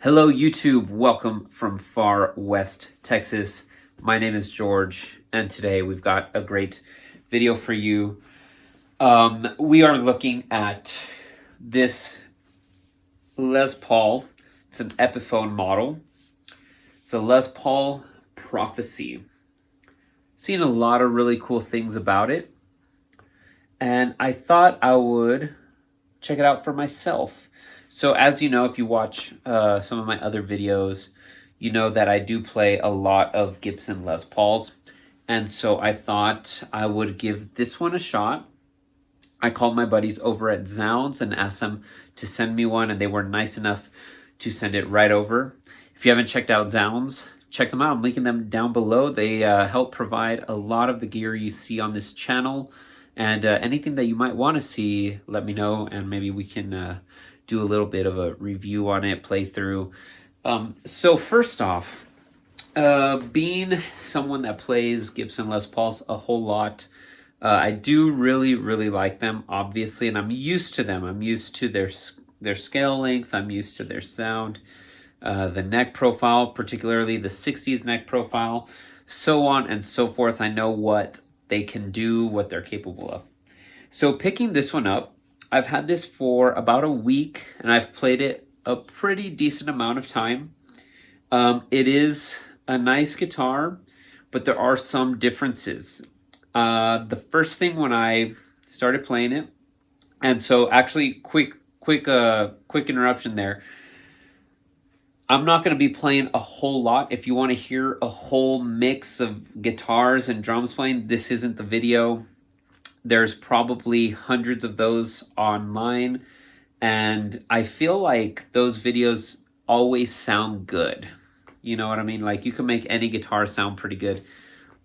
Hello, YouTube. Welcome from far west Texas. My name is George, and today we've got a great video for you. We are looking at this Les Paul. It's an Epiphone model. It's a Les Paul Prophecy. Seen a lot of really cool things about it, and I thought I would check it out for myself. So as you know, if you watch some of my other videos, you know that I do play a lot of Gibson Les Pauls. And so I thought I would give this one a shot. I called my buddies over at Zounds and asked them to send me one, and they were nice enough to send it right over. If you haven't checked out Zounds, check them out. I'm linking them down below. They help provide a lot of the gear you see on this channel. And anything that you might want to see, let me know, and maybe we can do a little bit of a review on it, playthrough. So first off, being someone that plays Gibson Les Pauls a whole lot, I do really like them, obviously, and I'm used to them. I'm used to their scale length. I'm used to their sound, the neck profile, particularly the 60s neck profile, so on and so forth. I know what they can do, what they're capable of. So picking this one up, I've had this for about a week, and I've played it a pretty decent amount of time. It is a nice guitar, but there are some differences. The first thing when I started playing it, and so actually quick interruption there. I'm not going to be playing a whole lot. If you want to hear a whole mix of guitars and drums playing, this isn't the video. There's probably hundreds of those online, and I feel like those videos always sound good. You know what I mean? Like, you can make any guitar sound pretty good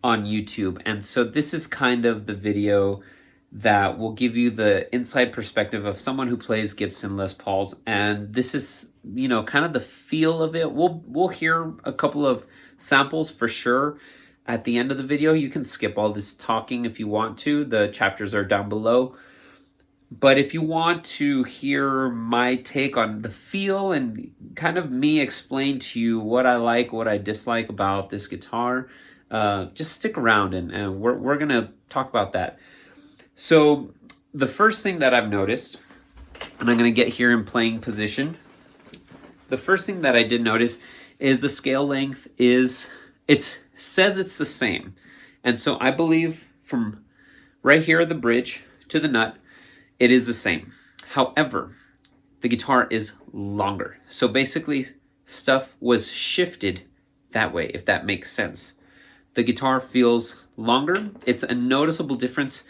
on YouTube. And so this is kind of the video that will give you the inside perspective of someone who plays Gibson Les Pauls. And this is, you know, kind of the feel of it. We'll hear a couple of samples for sure at the end of the video. You can skip all this talking if you want to. The chapters are down below. But if you want to hear my take on the feel and kind of me explain to you what I like, what I dislike about this guitar, just stick around and we're going to talk about that. So the first thing that I've noticed, and I'm going to get here in playing position. The first thing that I did notice is the scale length is, it says it's the same. And so I believe from right here at the bridge to the nut, it is the same. However, the guitar is longer. So basically stuff was shifted that way, if that makes sense. The guitar feels longer. It's a noticeable difference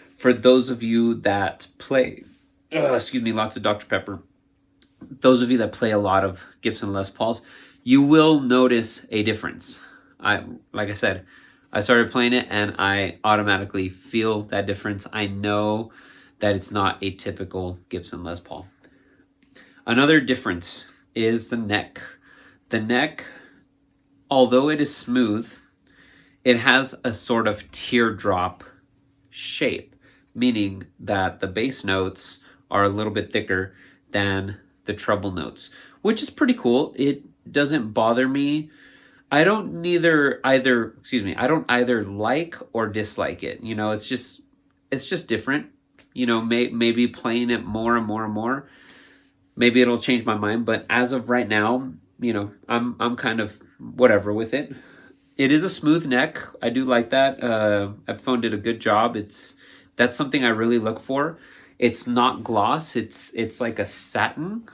for those of you that play, lots of Dr. Pepper. Those of you that play a lot of Gibson Les Pauls, you will notice a difference. Like I said, I started playing it and I automatically feel that difference. I know that it's not a typical Gibson Les Paul. Another difference is the neck. The neck, although it is smooth, it has a sort of teardrop shape, meaning that the bass notes are a little bit thicker than the treble notes, which is pretty cool. It doesn't bother me. I don't either like or dislike it. You know, it's just different. You know, maybe playing it more and more, maybe it'll change my mind. But as of right now, you know, I'm kind of whatever with it. It is a smooth neck. I do like that. Epiphone did a good job. That's something I really look for. It's not gloss. It's like a satin,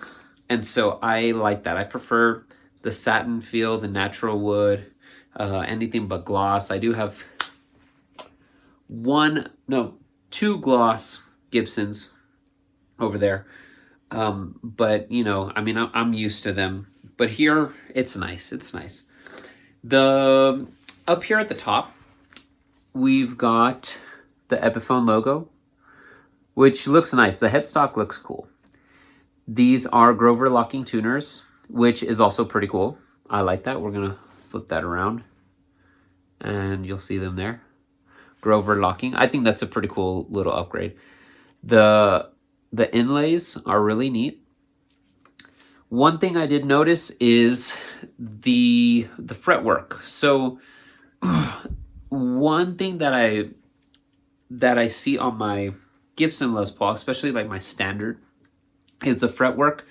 and so I like that. I prefer the satin feel, the natural wood, anything but gloss. I do have two gloss Gibsons over there. But, you know, I mean, I'm used to them. But here, it's nice. It's nice. Up here at the top, we've got the Epiphone logo, which looks nice. The headstock looks cool. These are Grover locking tuners, which is also pretty cool. I like that. We're going to flip that around, and you'll see them there. Grover locking. I think that's a pretty cool little upgrade. The inlays are really neat. One thing I did notice is the fretwork. So one thing that I see on my Gibson Les Paul, especially like my standard, is the fretwork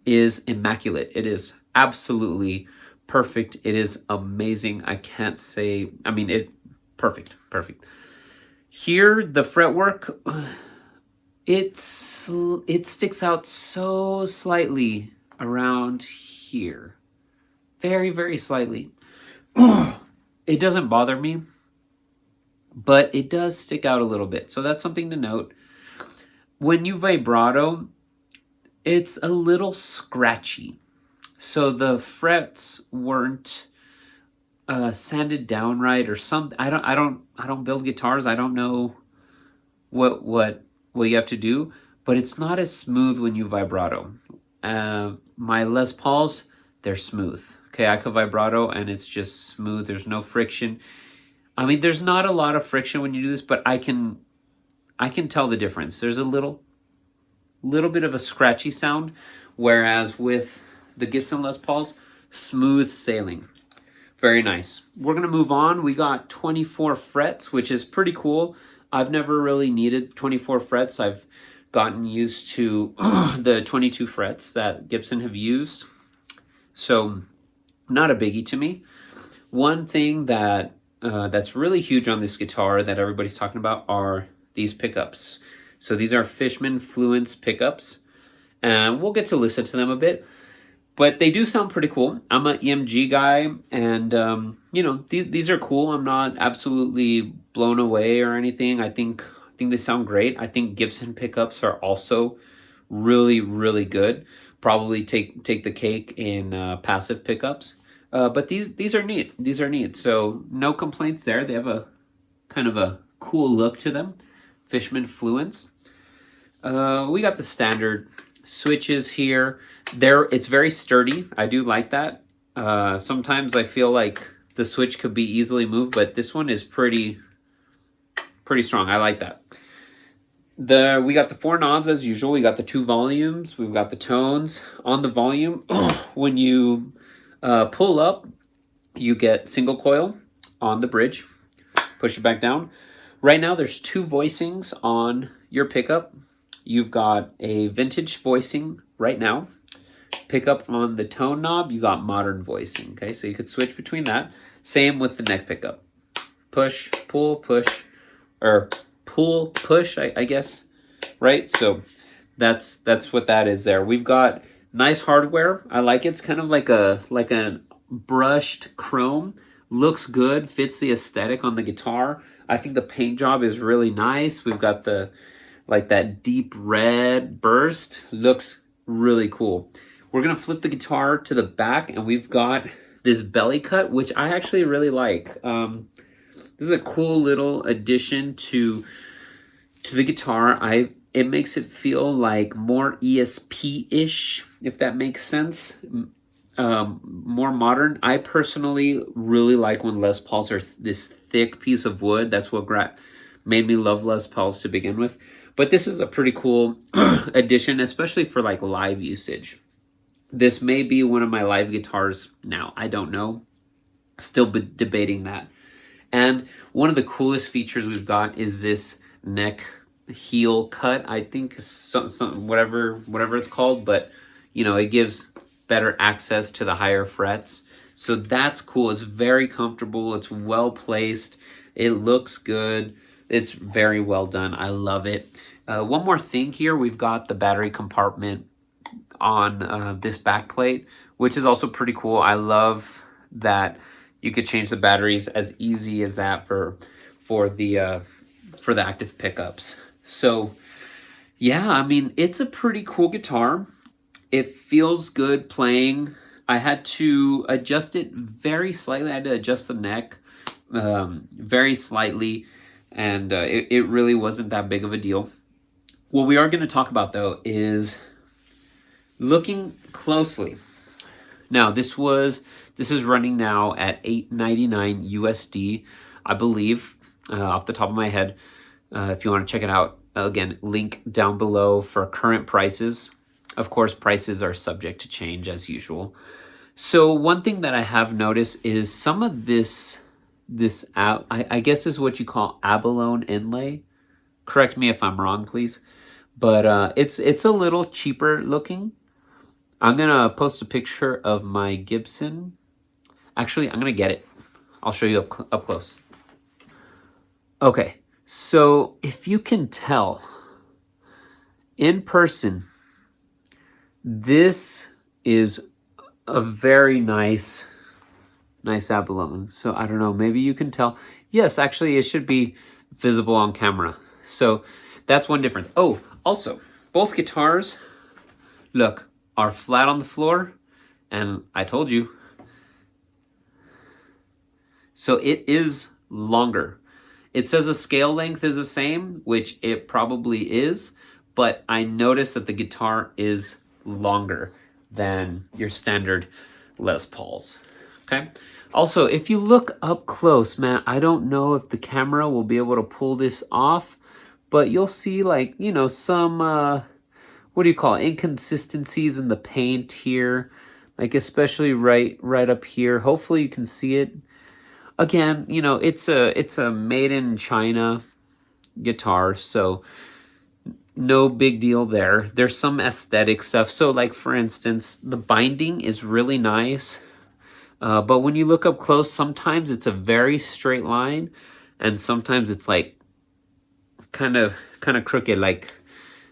is immaculate. It is absolutely perfect. It is amazing. I can't say, I mean, perfect. Here, the fretwork, it sticks out so slightly around here. Very, very slightly. It doesn't bother me, but it does stick out a little bit. So that's something to note. When you vibrato, it's a little scratchy. So the frets weren't sanded down right or something. I don't build guitars. I don't know what you have to do, but it's not as smooth when you vibrato. My Les Pauls, they're smooth. Okay, I could vibrato and it's just smooth. There's no friction. I mean, there's not a lot of friction when you do this, but I can tell the difference. There's a little bit of a scratchy sound, whereas with the Gibson Les Pauls, smooth sailing. Very nice. We're going to move on. We got 24 frets, which is pretty cool. I've never really needed 24 frets. I've gotten used to the 22 frets that Gibson have used. So not a biggie to me. One thing that's really huge on this guitar that everybody's talking about are these pickups. So these are Fishman Fluence pickups, and we'll get to listen to them a bit, but they do sound pretty cool. I'm an EMG guy, and these are cool. I'm not absolutely blown away or anything. I think they sound great. I think Gibson pickups are also really, really good. Probably take the cake in passive pickups. But these are neat. These are neat. So no complaints there. They have a kind of a cool look to them. Fishman Fluence. We got the standard switches here. It's very sturdy. I do like that. Sometimes I feel like the switch could be easily moved, but this one is pretty strong. I like that. We got the 4 knobs as usual. We got the 2 volumes. We've got the tones. On the volume, when you pull up, you get single coil on the bridge. Push it back down. Right now, there's 2 voicings on your pickup. You've got a vintage voicing right now. Pickup on the tone knob, you got modern voicing. Okay, so you could switch between that. Same with the neck pickup. Push, pull, push, or pull, push, I guess. Right? So that's what that is there. We've got nice hardware. I like it. It's kind of like a brushed chrome. Looks good, fits the aesthetic on the guitar. I think the paint job is really nice. We've got that deep red burst. Looks really cool. We're going to flip the guitar to the back, and we've got this belly cut, which I actually really like. This is a cool little addition to the guitar. It makes it feel like more ESP-ish, if that makes sense. More modern. I personally really like when Les Pauls are this thick piece of wood. That's what made me love Les Pauls to begin with. But this is a pretty cool addition, especially for like live usage. This may be one of my live guitars now. I don't know. Still debating that. And one of the coolest features we've got is this neck heel cut. I think whatever it's called, but it gives better access to the higher frets. So that's cool. It's very comfortable. It's well placed. It looks good. It's very well done. I love it. One more thing here. We've got the battery compartment on this back plate, which is also pretty cool. I love that you could change the batteries as easy as that for the active pickups. So yeah, I mean, it's a pretty cool guitar. It feels good playing. I had to adjust it very slightly. I had to adjust the neck very slightly, and it really wasn't that big of a deal. What we are going to talk about, though, is looking closely. Now, this is running now at $8.99 USD, I believe, off the top of my head. If you want to check it out, again, link down below for current prices. Of course, prices are subject to change as usual. So one thing that I have noticed is some of this I guess is what you call abalone inlay. Correct me if I'm wrong, please. But it's a little cheaper looking. I'm gonna post a picture of my Gibson. Actually, I'm gonna get it. I'll show you up close. Okay, so if you can tell in person, this is a very nice abalone. So I don't know, maybe you can tell. Yes, actually, it should be visible on camera. So that's one difference. Oh, also, both guitars, look, are flat on the floor, and I told you. So it is longer. It says the scale length is the same, which it probably is, but I noticed that the guitar is longer than your standard Les Pauls. Okay. Also, if you look up close, man, I don't know if the camera will be able to pull this off, but you'll see, like, you know, some what do you call it? Inconsistencies in the paint here, like especially right up here. Hopefully you can see it. Again, you know, it's a made in China guitar, so no big deal there. There's some aesthetic stuff. So like, for instance, the binding is really nice. But when you look up close, sometimes it's a very straight line, and sometimes it's like kind of crooked, like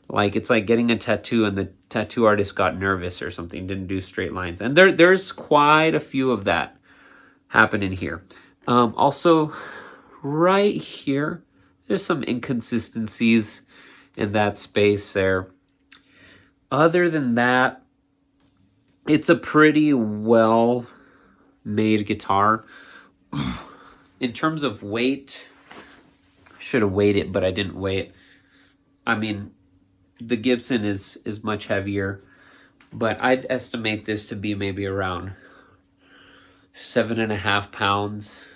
it's like getting a tattoo and the tattoo artist got nervous or something, didn't do straight lines. And there's quite a few of that happening here. Also, right here, there's some inconsistencies in that space there. Other than that, it's a pretty well made guitar. In terms of weight, should have weighed it, but I didn't weigh it. I mean, the Gibson is much heavier, but I'd estimate this to be maybe around 7.5 pounds,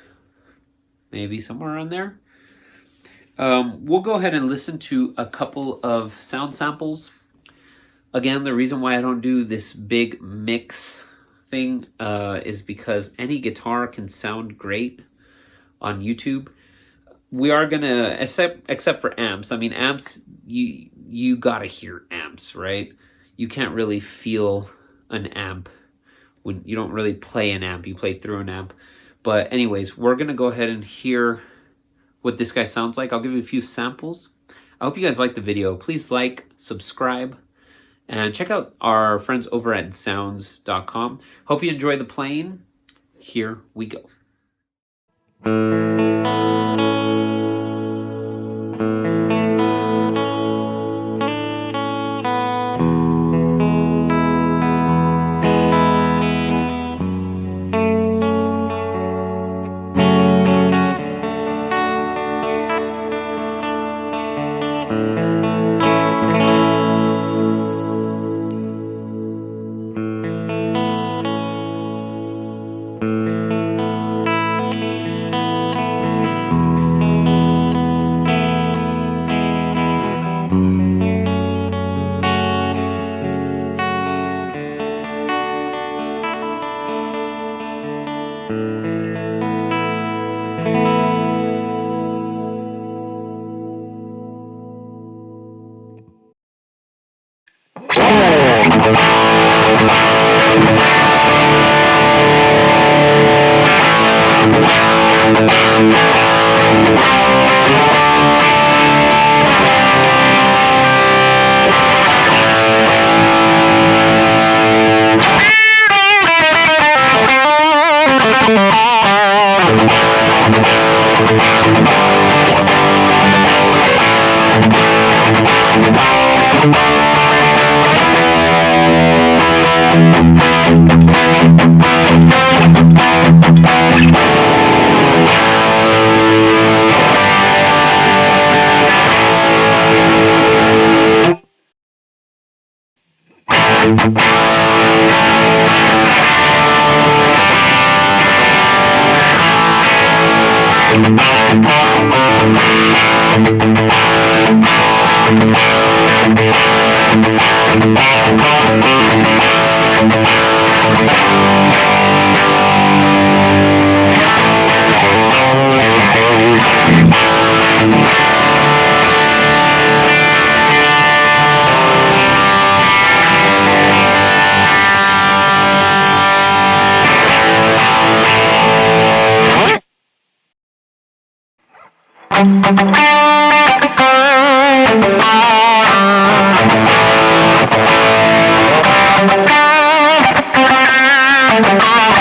maybe somewhere around there. We'll go ahead and listen to a couple of sound samples. Again, the reason why I don't do this big mix thing is because any guitar can sound great on YouTube. We are gonna, except for amps. I mean, amps, you gotta hear amps, right? You can't really feel an amp when you don't really play an amp. You play through an amp. But anyways, we're gonna go ahead and hear what this guy sounds like. I'll give you a few samples. I hope you guys like the video. Please like, subscribe, and check out our friends over at sounds.com. Hope you enjoy the playing. Here we go. Bye.